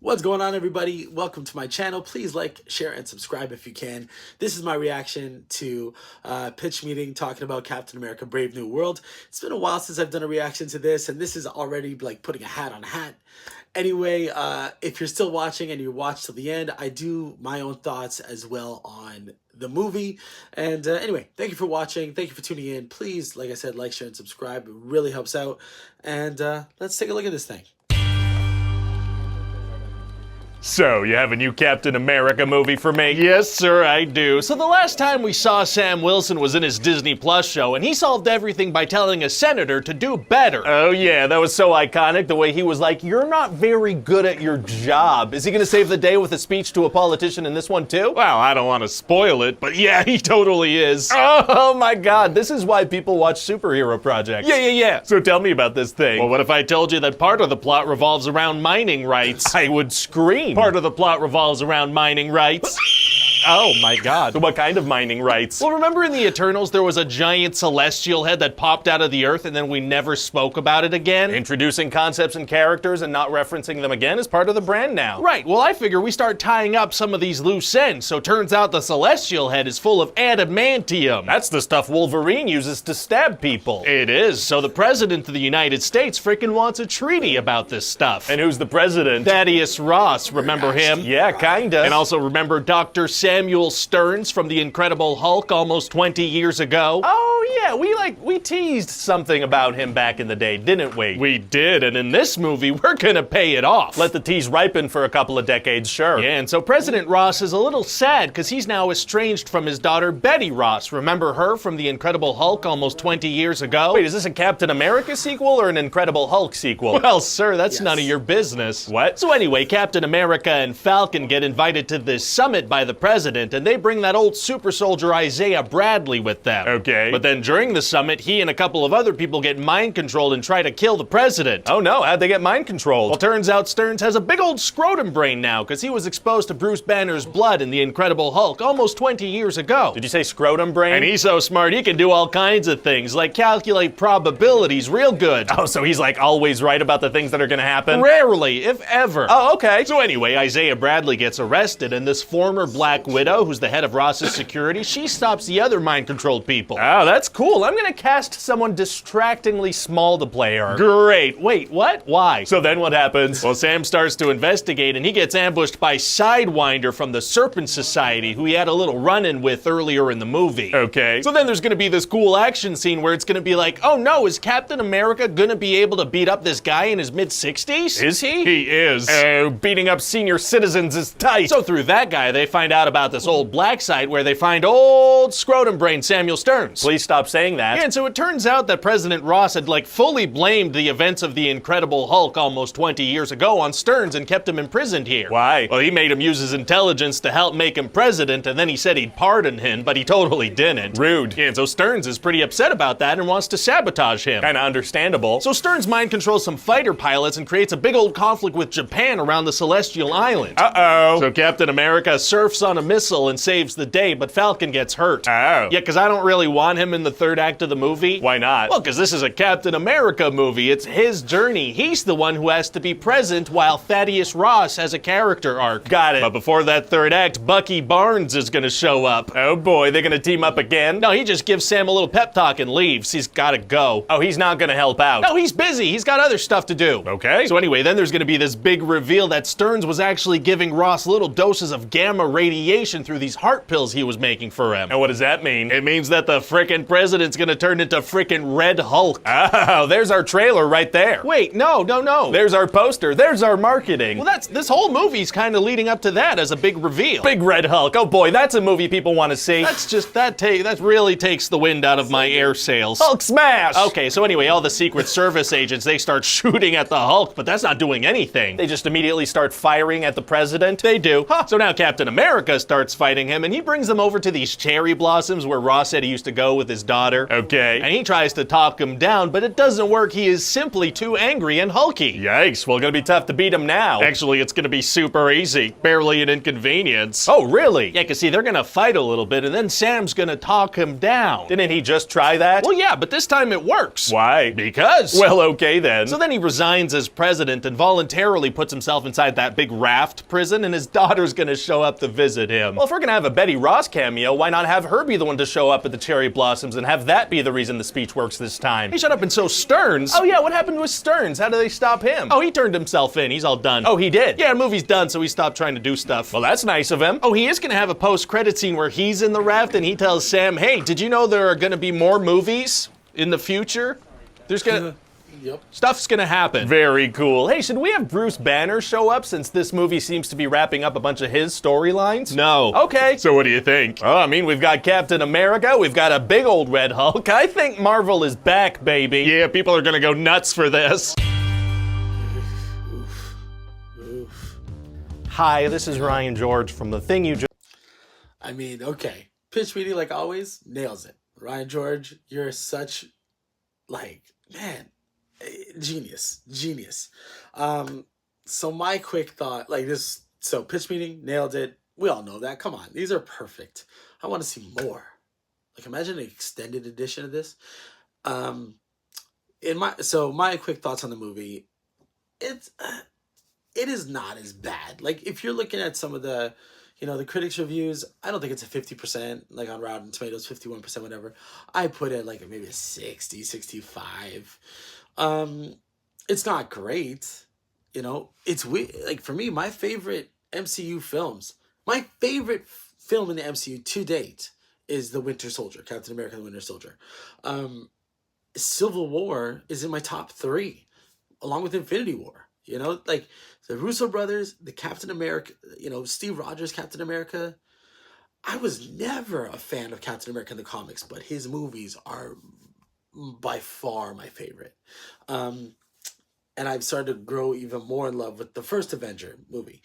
What's going on, everybody? Welcome to my channel. Please like, share, and subscribe if you can. This is my reaction to Pitch Meeting talking about Captain America Brave New World. It's been a while since I've done a reaction to this, and this is already like putting a hat on a hat. Anyway, if you're still watching and you watch till the end, I do my own thoughts as well on the movie. And anyway, thank you for watching. Thank you for tuning in. Please, like I said, like, share, and subscribe. It really helps out. And let's take a look at this thing. So, you have a new Captain America movie for me? Yes, sir, I do. So the last time we saw Sam Wilson was in his Disney Plus show, and he solved everything by telling a senator to do better. Oh yeah, that was so iconic, the way he was like, "You're not very good at your job." Is he gonna save the day with a speech to a politician in this one too? Well, I don't want to spoil it, but yeah, he totally is. Oh my god, this is why people watch superhero projects. Yeah. So tell me about this thing. Well, what if I told you that part of the plot revolves around mining rights? I would scream. Part of the plot revolves around mining rights. Oh my god. So what kind of mining rights? Well, remember in the Eternals there was a giant celestial head that popped out of the earth and then we never spoke about it again? Introducing concepts and characters and not referencing them again is part of the brand now. Right, well I figure we start tying up some of these loose ends, so turns out the celestial head is full of adamantium. That's the stuff Wolverine uses to stab people. It is, so the president of the United States frickin' wants a treaty about this stuff. And who's the president? Thaddeus Ross, remember him? Yeah, kinda. And also remember Dr. Samuel Stearns from The Incredible Hulk almost 20 years ago? Oh yeah, we teased something about him back in the day, didn't we? We did, and in this movie, we're gonna pay it off. Let the tease ripen for a couple of decades, sure. Yeah, and so President Ross is a little sad because he's now estranged from his daughter Betty Ross. Remember her from The Incredible Hulk almost 20 years ago? Wait, is this a Captain America sequel or an Incredible Hulk sequel? Well, sir, that's none of your business. What? So anyway, Captain America and Falcon get invited to this summit by the president, and they bring that old super soldier Isaiah Bradley with them. Okay. But then during the summit, he and a couple of other people get mind controlled and try to kill the president. Oh no, how'd they get mind controlled? Well, turns out Stearns has a big old scrotum brain now, because he was exposed to Bruce Banner's blood in The Incredible Hulk almost 20 years ago. Did you say scrotum brain? And he's so smart, he can do all kinds of things, like calculate probabilities real good. Oh, so he's like always right about the things that are gonna happen? Rarely, if ever. Oh, okay. So anyway, Isaiah Bradley gets arrested, and this former Black Widow, who's the head of Ross's security, she stops the other mind-controlled people. Oh, that's cool. I'm gonna cast someone distractingly small to play her. Great. Wait, what? Why? So then what happens? Well, Sam starts to investigate, and he gets ambushed by Sidewinder from the Serpent Society, who he had a little run-in with earlier in the movie. Okay. So then there's gonna be this cool action scene where it's gonna be like, oh no, is Captain America gonna be able to beat up this guy in his mid-60s? Is he? He is. Beating up senior citizens is tight. So through that guy, they find out about this old black site where they find old scrotum brain Samuel Stearns. Please stop saying that. Yeah, and so it turns out that President Ross had like fully blamed the events of The Incredible Hulk almost 20 years ago on Stearns and kept him imprisoned here. Why? Well, he made him use his intelligence to help make him president, and then he said he'd pardon him, but he totally didn't. Rude. Yeah, and so Stearns is pretty upset about that and wants to sabotage him. Kinda understandable. So Stearns mind controls some fighter pilots and creates a big old conflict with Japan around the Celestial Island. Uh-oh. So Captain America surfs on a missile and saves the day, but Falcon gets hurt. Oh. Yeah, because I don't really want him in the third act of the movie. Why not? Well, because this is a Captain America movie. It's his journey. He's the one who has to be present while Thaddeus Ross has a character arc. Got it. But before that third act, Bucky Barnes is gonna show up. Oh boy, they're gonna team up again? No, he just gives Sam a little pep talk and leaves. He's gotta go. Oh, he's not gonna help out. No, he's busy. He's got other stuff to do. Okay. So anyway, then there's gonna be this big reveal that Stearns was actually giving Ross little doses of gamma radiation through these heart pills he was making for him. And what does that mean? It means that the frickin' president's gonna turn into frickin' Red Hulk. Oh, there's our trailer right there. Wait, no. There's our poster. There's our marketing. Well, this whole movie's kind of leading up to that as a big reveal. Big Red Hulk. Oh boy, that's a movie people want to see. That really takes the wind out of my air sails. Hulk smash! Okay, so anyway, all the Secret Service agents, they start shooting at the Hulk, but that's not doing anything. They just immediately start firing at the president. They do. Huh. So now Captain America starts fighting him, and he brings him over to these cherry blossoms where Ross said he used to go with his daughter. Okay. And he tries to talk him down, but it doesn't work. He is simply too angry and hulky. Yikes, well, gonna be tough to beat him now. Actually, it's gonna be super easy. Barely an inconvenience. Oh, really? Yeah, cause see, they're gonna fight a little bit, and then Sam's gonna talk him down. Didn't he just try that? Well, yeah, but this time it works. Why? Because. Well, okay then. So then he resigns as president and voluntarily puts himself inside that big raft prison, and his daughter's gonna show up to visit him. Well, if we're gonna have a Betty Ross cameo, why not have her be the one to show up at the cherry blossoms and have that be the reason the speech works this time? Hey, shut up. And so Stearns. Oh yeah, what happened with Stearns? How do they stop him? Oh, he turned himself in. He's all done. Oh, he did? Yeah, the movie's done, so he stopped trying to do stuff. Well, that's nice of him. Oh, he is gonna have a post-credit scene where he's in the raft and he tells Sam, hey, did you know there are gonna be more movies in the future? There's gonna... Yep. Stuff's gonna happen. Very cool. Hey, should we have Bruce Banner show up since this movie seems to be wrapping up a bunch of his storylines? No. Okay. So what do you think? Oh, I mean, we've got Captain America, we've got a big old red Hulk. I think Marvel is back, baby. Yeah, people are gonna go nuts for this. Oof. Hi, this is Ryan George from The Thing You Just... I mean, okay. Pitch meeting, like always, nails it. Ryan George, you're such, like, man, genius. So my quick thought, like this, so pitch meeting, nailed it. We all know that. Come on, these are perfect. I want to see more. Like, imagine an extended edition of this. My quick thoughts on the movie, it is not as bad. Like, if you're looking at some of the, the critics' reviews, I don't think it's a 50%, like on Rotten Tomatoes, 51%, whatever. I put it like maybe a 60, 65. It's not great. It's weird. Like, for me, my favorite MCU films, my favorite film in the MCU to date is The Winter Soldier, Captain America: The Winter Soldier. Civil War is in my top 3, along with Infinity War. Like the Russo brothers, the Captain America, Steve Rogers, Captain America. I was never a fan of Captain America in the comics, but his movies are by far my favorite. And I've started to grow even more in love with the first Avenger movie.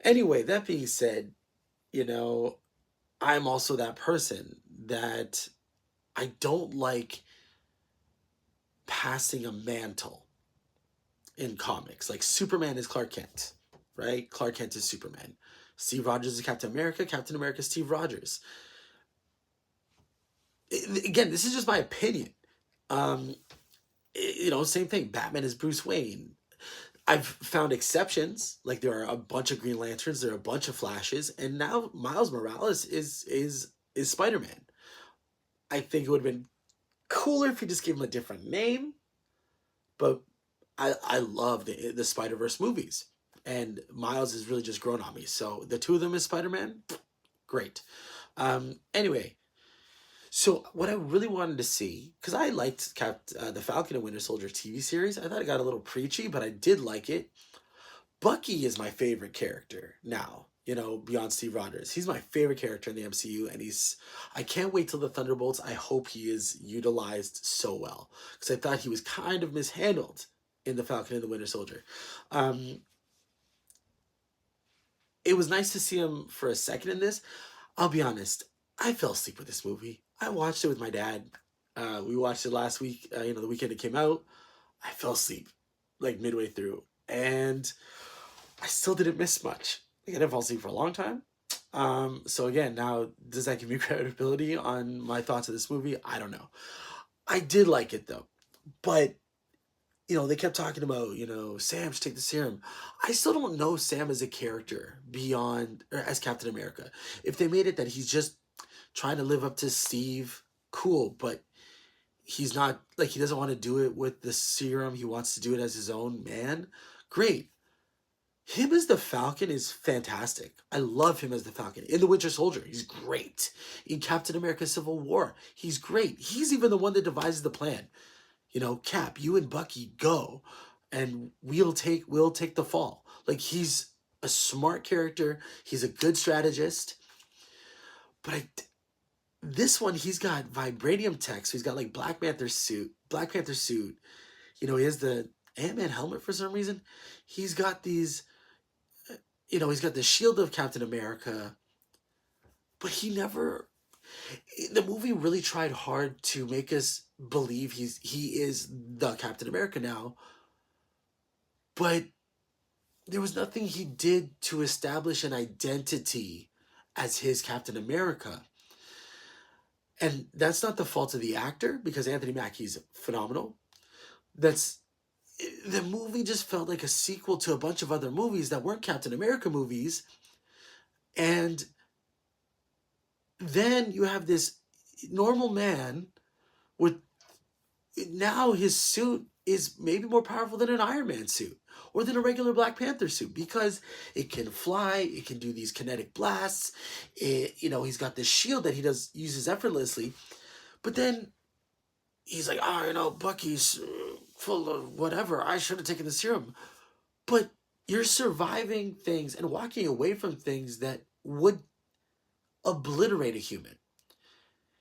Anyway, that being said, I'm also that person that I don't like passing a mantle in comics. Like, Superman is Clark Kent, right? Clark Kent is Superman. Steve Rogers is Captain America. Captain America is Steve Rogers. Again, this is just my opinion. Same thing. Batman is Bruce Wayne. I've found exceptions. Like, there are a bunch of Green Lanterns, there are a bunch of Flashes, and now Miles Morales is Spider-Man. I think it would have been cooler if you just gave him a different name, but I love the Spider-Verse movies, and Miles has really just grown on me. So the two of them as Spider-Man, great. Anyway, so what I really wanted to see, because I liked the Falcon and Winter Soldier TV series. I thought it got a little preachy, but I did like it. Bucky is my favorite character now, beyond Steve Rogers. He's my favorite character in the MCU, and I can't wait till the Thunderbolts. I hope he is utilized so well, because I thought he was kind of mishandled in the Falcon and the Winter Soldier. It was nice to see him for a second in this. I'll be honest, I fell asleep with this movie. I watched it with my dad. We watched it last week, the weekend it came out. I fell asleep, like, midway through, and I still didn't miss much. I didn't fall asleep for a long time. So again, now, does that give me credibility on my thoughts of this movie? I don't know. I did like it, though. But, they kept talking about, Sam should take the serum. I still don't know Sam as a character beyond, or as Captain America. If they made it that he's just trying to live up to Steve, cool, but he's not, like, he doesn't want to do it with the serum. He wants to do it as his own man. Great. Him as the Falcon is fantastic. I love him as the Falcon. In The Winter Soldier, he's great. In Captain America Civil War, he's great. He's even the one that devises the plan. Cap, you and Bucky go, and we'll take the fall. Like, he's a smart character. He's a good strategist. But this one, he's got vibranium tech, so he's got, like, Black Panther suit. He has the Ant-Man helmet for some reason. He's got these, he's got the shield of Captain America. but he never. The movie really tried hard to make us believe he is the Captain America now, but there was nothing he did to establish an identity as his Captain America. And that's not the fault of the actor, because Anthony Mackie's phenomenal. That's the movie just felt like a sequel to a bunch of other movies that weren't Captain America movies. And then you have this normal man with, now his suit is maybe more powerful than an Iron Man suit or than a regular Black Panther suit, because it can fly, it can do these kinetic blasts. He's got this shield that he uses effortlessly. But then he's like, Bucky's full of whatever. I should have taken the serum. But you're surviving things and walking away from things that would obliterate a human.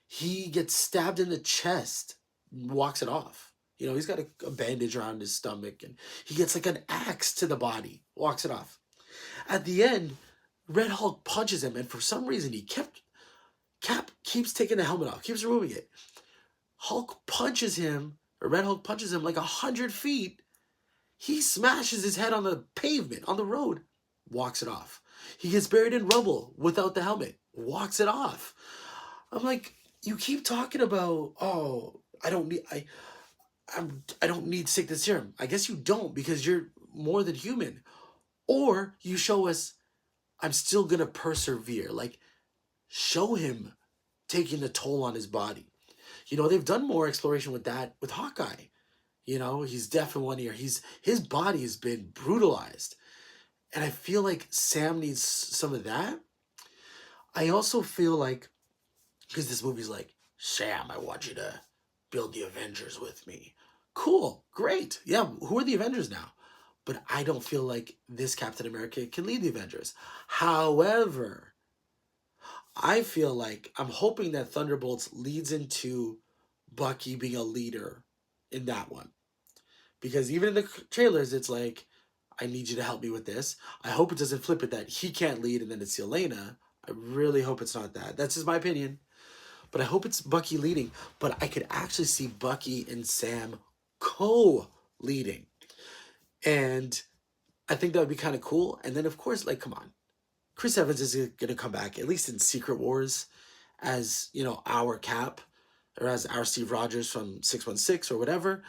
He gets stabbed in the chest, walks it off. He's got a bandage around his stomach, and he gets like an axe to the body, walks it off. At the end, Red Hulk punches him, and for some reason Cap keeps taking the helmet off, keeps removing it. Red Hulk punches him like 100 feet. He smashes his head on the pavement, on the road, walks it off. He gets buried in rubble without the helmet, walks it off. I'm like, you keep talking about, I don't need to take the serum. I guess you don't, because you're more than human. Or you show us, I'm still gonna persevere. Like, show him taking the toll on his body. They've done more exploration with that with Hawkeye. He's deaf in one ear. His body has been brutalized. And I feel like Sam needs some of that. I also feel like, because this movie's like, Sam, I want you to build the Avengers with me. Cool, great. Yeah, who are the Avengers now? But I don't feel like this Captain America can lead the Avengers. However, I feel like, I'm hoping that Thunderbolts leads into Bucky being a leader in that one. Because even in the trailers, it's like, I need you to help me with this. I hope it doesn't flip it that he can't lead and then it's Yelena. I really hope it's not that. That's just my opinion. But I hope it's Bucky leading. But I could actually see Bucky and Sam co-leading. And I think that would be kind of cool. And then, of course, like, come on. Chris Evans is going to come back, at least in Secret Wars, as, our Cap, or as our Steve Rogers from 616 or whatever.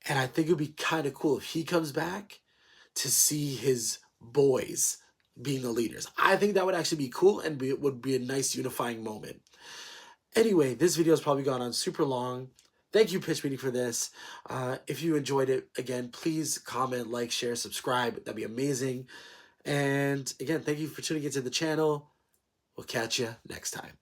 And I think it would be kind of cool if he comes back to see his boys being the leaders. I think that would actually be cool, and it would be a nice unifying moment. Anyway, this video has probably gone on super long. Thank you, Pitch Meeting, for this. If you enjoyed it, again, please comment, like, share, subscribe. That'd be amazing. And again, thank you for tuning into the channel. We'll catch you next time.